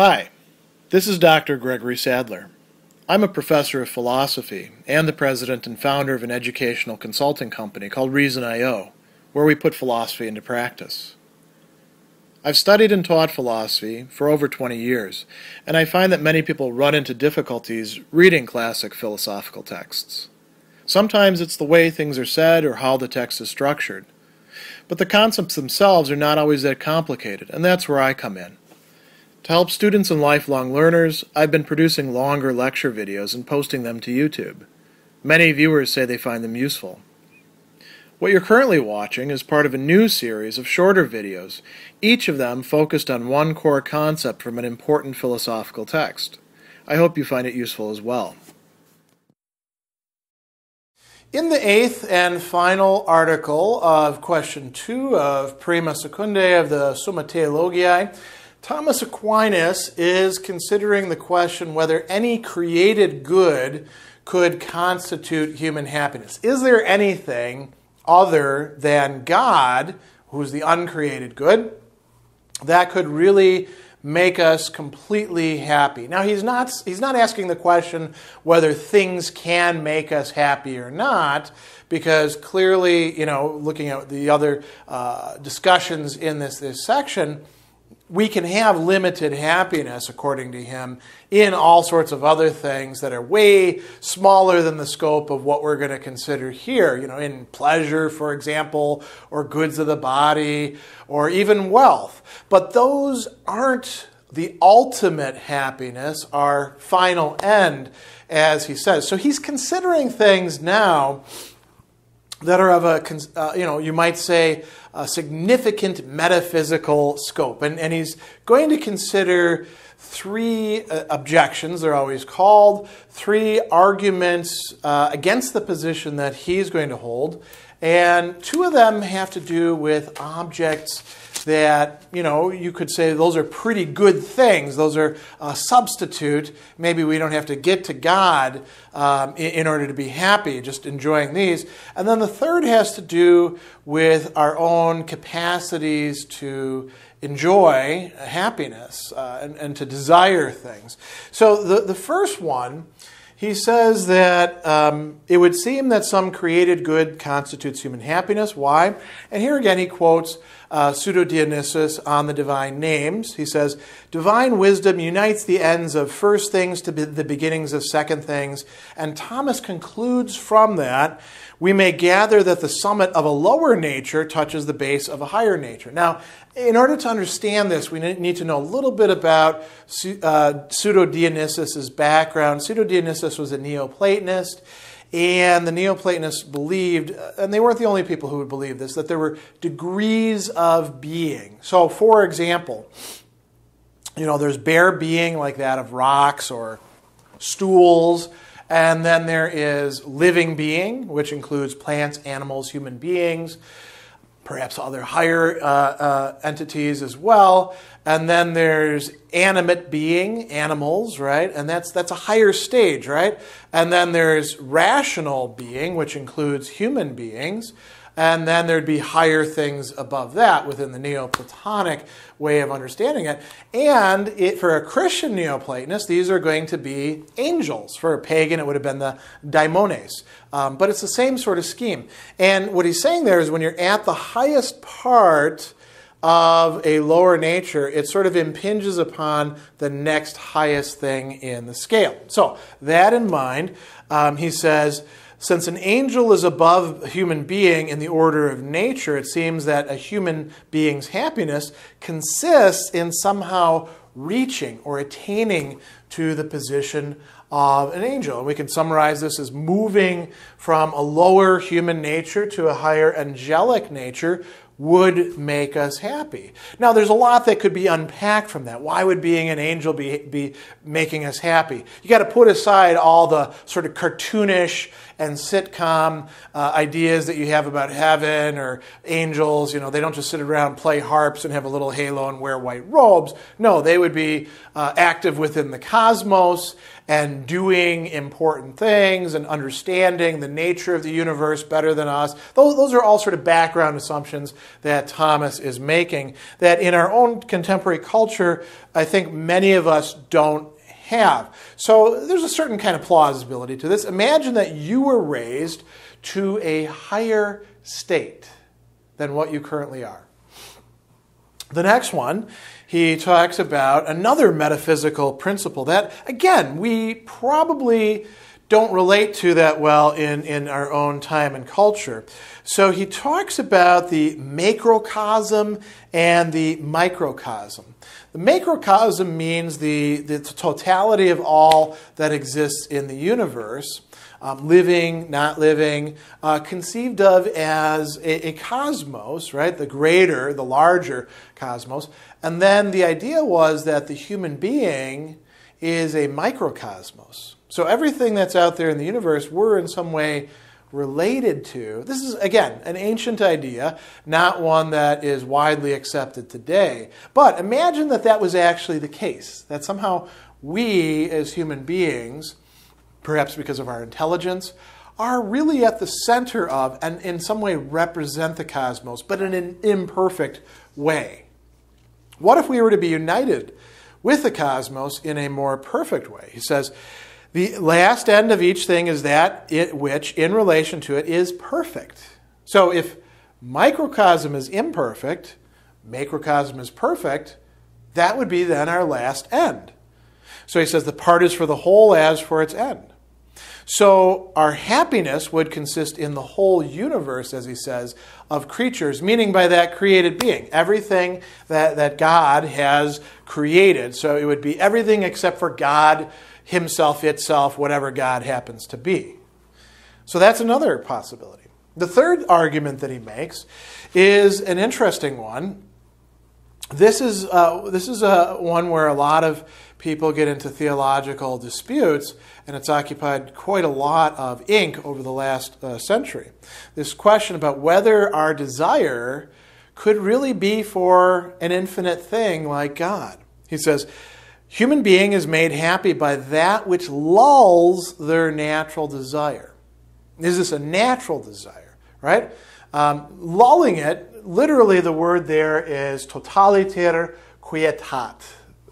Hi, this is Dr. Gregory Sadler. I'm a professor of philosophy and the president and founder of an educational consulting company called Reason.io, where we put philosophy into practice. I've studied and taught philosophy for over 20 years, and I find that many people run into difficulties reading classic philosophical texts. Sometimes it's the way things are said or how the text is structured. But the concepts themselves are not always that complicated, and that's where I come in. To help students and lifelong learners, I've been producing longer lecture videos and posting them to YouTube. Many viewers say they find them useful. What you're currently watching is part of a new series of shorter videos, each of them focused on one core concept from an important philosophical text. I hope you find it useful as well. In the eighth and final article of question 2 of Prima Secundae of the Summa Theologiae, Thomas Aquinas is considering the question whether any created good could constitute human happiness. Is there anything other than God, who's the uncreated good, that could really make us completely happy? Now, he's not asking the question whether things can make us happy or not, because clearly, looking at the other discussions in this section, we can have limited happiness, according to him, in all sorts of other things that are way smaller than the scope of what we're going to consider here, in pleasure, for example, or goods of the body, or even wealth. But those aren't the ultimate happiness, our final end, as he says. So he's considering things now that are of a, you might say, a significant metaphysical scope. And he's going to consider 3 objections, they're always called, 3 arguments against the position that he's going to hold. And 2 of them have to do with objects that, you could say those are pretty good things. Those are a substitute. Maybe we don't have to get to God in order to be happy, just enjoying these. And then the third has to do with our own capacities to enjoy happiness and to desire things. So the first one, he says that it would seem that some created good constitutes human happiness. Why? And here again he quotes Pseudo-Dionysius on the divine names. He says, divine wisdom unites the ends of first things to the beginnings of second things. And Thomas concludes from that, we may gather that the summit of a lower nature touches the base of a higher nature. Now, in order to understand this, we need to know a little bit about Pseudo-Dionysius' background. Pseudo-Dionysius was a Neoplatonist, and the Neoplatonists believed, and they weren't the only people who would believe this, that there were degrees of being. So, for example, there's bare being like that of rocks or stools, and then there is living being, which includes plants, animals, human beings, perhaps other higher entities as well. And then there's animate being, animals, right? And that's a higher stage, right? And then there's rational being, which includes human beings. And then there'd be higher things above that within the Neoplatonic way of understanding it. And for a Christian Neoplatonist, these are going to be angels. For a pagan, it would have been the daimones. But it's the same sort of scheme. And what he's saying there is when you're at the highest part of a lower nature, it sort of impinges upon the next highest thing in the scale. So, that in mind, he says, since an angel is above a human being in the order of nature, it seems that a human being's happiness consists in somehow reaching or attaining to the position of an angel. And we can summarize this as moving from a lower human nature to a higher angelic nature would make us happy. Now, there's a lot that could be unpacked from that. Why would being an angel be making us happy? You got to put aside all the sort of cartoonish and sitcom ideas that you have about heaven or angels. They don't just sit around, play harps, and have a little halo and wear white robes. No, they would be active within the cosmos and doing important things and understanding the nature of the universe better than us. Those are all sort of background assumptions that Thomas is making that in our own contemporary culture, I think many of us don't have. So there's a certain kind of plausibility to this. Imagine that you were raised to a higher state than what you currently are. The next one, he talks about another metaphysical principle that, again, we probably don't relate to that well in our own time and culture. So he talks about the macrocosm and the microcosm. The macrocosm means the totality of all that exists in the universe, living, not living, conceived of as a cosmos, right? The greater, the larger cosmos. And then the idea was that the human being is a microcosmos. So everything that's out there in the universe, we're in some way related to. This is, again, an ancient idea, not one that is widely accepted today. But imagine that that was actually the case, that somehow we as human beings, perhaps because of our intelligence, are really at the center of and in some way represent the cosmos, but in an imperfect way. What if we were to be united with the cosmos in a more perfect way? He says, the last end of each thing is that which, in relation to it, is perfect. So if microcosm is imperfect, macrocosm is perfect, that would be then our last end. So he says the part is for the whole as for its end. So our happiness would consist in the whole universe, as he says, of creatures, meaning by that created being, everything that God has created. So it would be everything except for God, himself, itself, whatever God happens to be. So that's another possibility. The third argument that he makes is an interesting one. This is one where a lot of people get into theological disputes, and it's occupied quite a lot of ink over the last century. This question about whether our desire could really be for an infinite thing like God. He says, human being is made happy by that which lulls their natural desire. Is this a natural desire, right? Lulling it, literally the word there is totaliter quietat,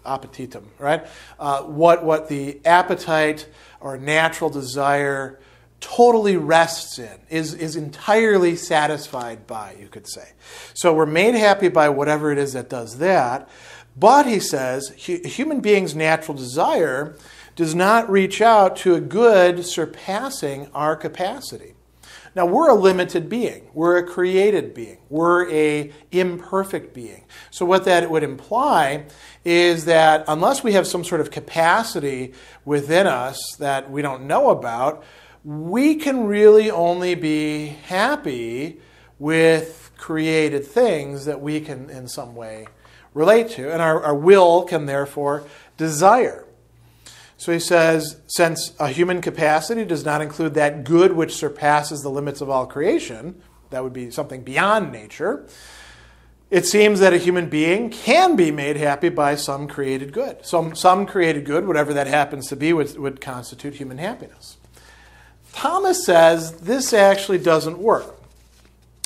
appetitum, right? What the appetite or natural desire totally rests in, is entirely satisfied by, you could say. So we're made happy by whatever it is that does that. But, he says, human being's natural desire does not reach out to a good surpassing our capacity. Now, we're a limited being. We're a created being. We're an imperfect being. So what that would imply is that unless we have some sort of capacity within us that we don't know about, we can really only be happy with created things that we can in some way relate to, and our will can therefore desire. So he says, since a human capacity does not include that good which surpasses the limits of all creation, that would be something beyond nature, it seems that a human being can be made happy by some created good. Some created good, whatever that happens to be, would constitute human happiness. Thomas says this actually doesn't work.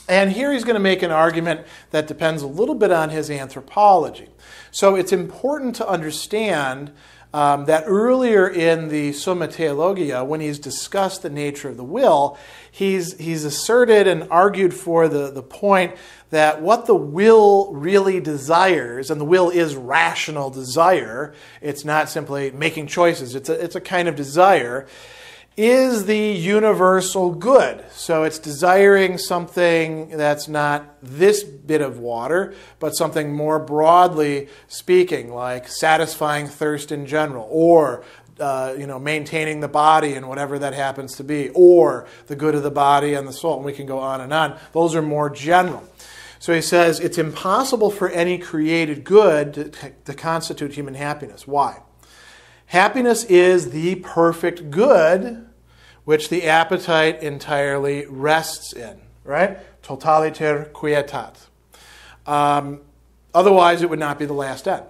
And here he's going to make an argument that depends a little bit on his anthropology. So it's important to understand that earlier in the Summa Theologiae, when he's discussed the nature of the will, he's asserted and argued for the point that what the will really desires, and the will is rational desire, it's not simply making choices, it's a kind of desire, is the universal good. So it's desiring something that's not this bit of water, but something more broadly speaking, like satisfying thirst in general, or maintaining the body and whatever that happens to be, or the good of the body and the soul. And we can go on and on. Those are more general. So he says it's impossible for any created good to constitute human happiness. Why? Happiness is the perfect good which the appetite entirely rests in, right? Totaliter quietat. Otherwise, it would not be the last end.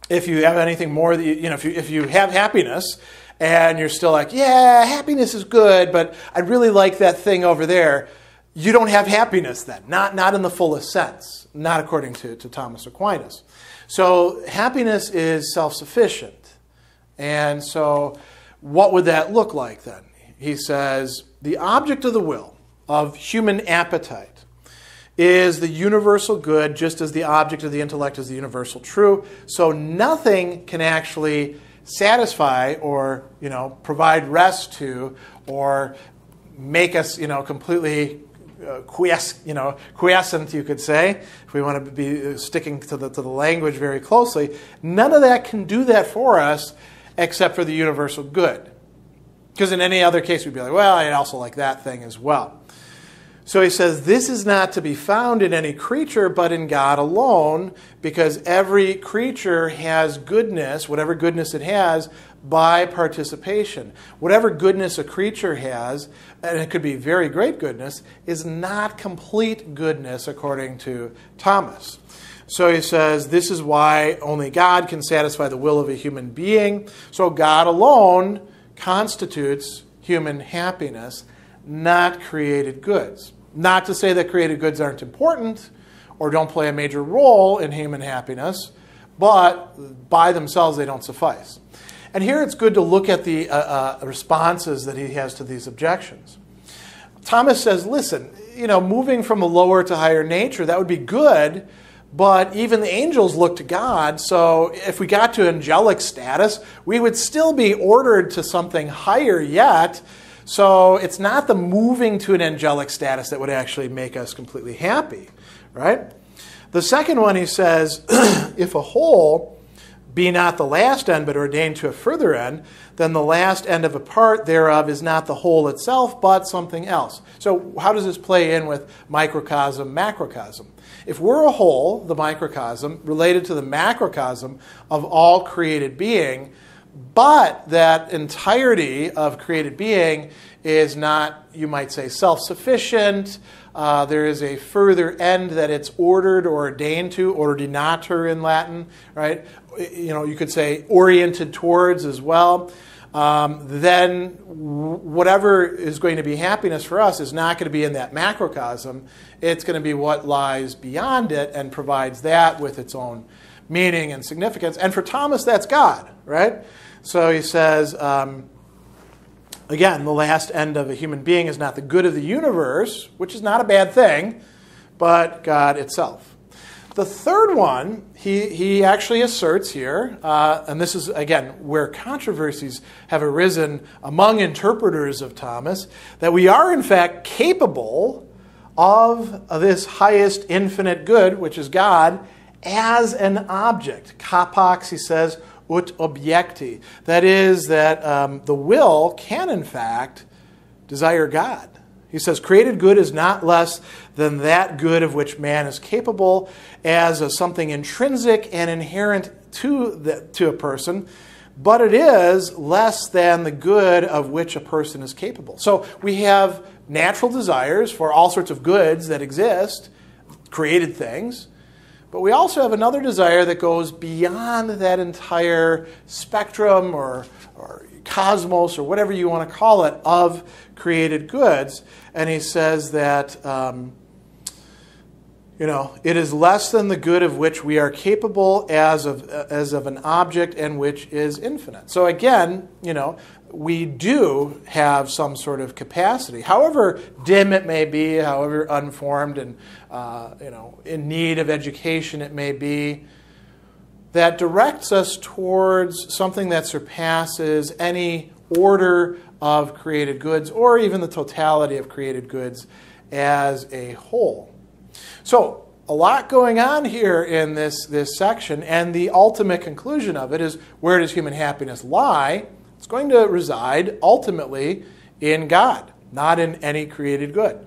If you have anything more, that if you have happiness and you're still like, yeah, happiness is good, but I'd really like that thing over there, you don't have happiness then, not in the fullest sense, not according to Thomas Aquinas. So happiness is self-sufficient. And so what would that look like then? He says, the object of the will, of human appetite, is the universal good, just as the object of the intellect is the universal true. So nothing can actually satisfy or, provide rest to or make us, completely quiescent, you could say, if we want to be sticking to the language very closely. None of that can do that for us except for the universal good. Because in any other case, we'd be like, well, I'd also like that thing as well. So he says, this is not to be found in any creature, but in God alone, because every creature has goodness, whatever goodness it has, by participation. Whatever goodness a creature has, and it could be very great goodness, is not complete goodness according to Thomas. So he says, this is why only God can satisfy the will of a human being. So God alone constitutes human happiness, not created goods. Not to say that created goods aren't important or don't play a major role in human happiness, but by themselves they don't suffice. And here it's good to look at the responses that he has to these objections. Thomas says, listen, moving from a lower to higher nature, that would be good, but even the angels look to God, so if we got to angelic status, we would still be ordered to something higher yet. So it's not the moving to an angelic status that would actually make us completely happy, right? The second one, he says, if a whole be not the last end, but ordained to a further end, then the last end of a part thereof is not the whole itself, but something else. So how does this play in with microcosm, macrocosm? If we're a whole, the microcosm, related to the macrocosm of all created being, but that entirety of created being is not, you might say, self-sufficient. There is a further end that it's ordered or ordained to, ordinator in Latin, right? You could say oriented towards as well. Then whatever is going to be happiness for us is not going to be in that macrocosm. It's going to be what lies beyond it and provides that with its own meaning and significance. And for Thomas, that's God, right? So he says, again, the last end of a human being is not the good of the universe, which is not a bad thing, but God itself. The third one, he actually asserts here, and this is, again, where controversies have arisen among interpreters of Thomas, that we are, in fact, capable of this highest infinite good, which is God, as an object. Capax, he says, ut objecti. That is, that the will can, in fact, desire God. He says, created good is not less than that good of which man is capable as something intrinsic and inherent to a person, but it is less than the good of which a person is capable. So we have natural desires for all sorts of goods that exist, created things, but we also have another desire that goes beyond that entire spectrum or cosmos or whatever you want to call it of created goods. And he says that it is less than the good of which we are capable as of an object and which is infinite. So again, we do have some sort of capacity, however dim it may be, however unformed and in need of education it may be, that directs us towards something that surpasses any order of created goods or even the totality of created goods as a whole. So a lot going on here in this section, and the ultimate conclusion of it is, where does human happiness lie? It's going to reside ultimately in God, not in any created good.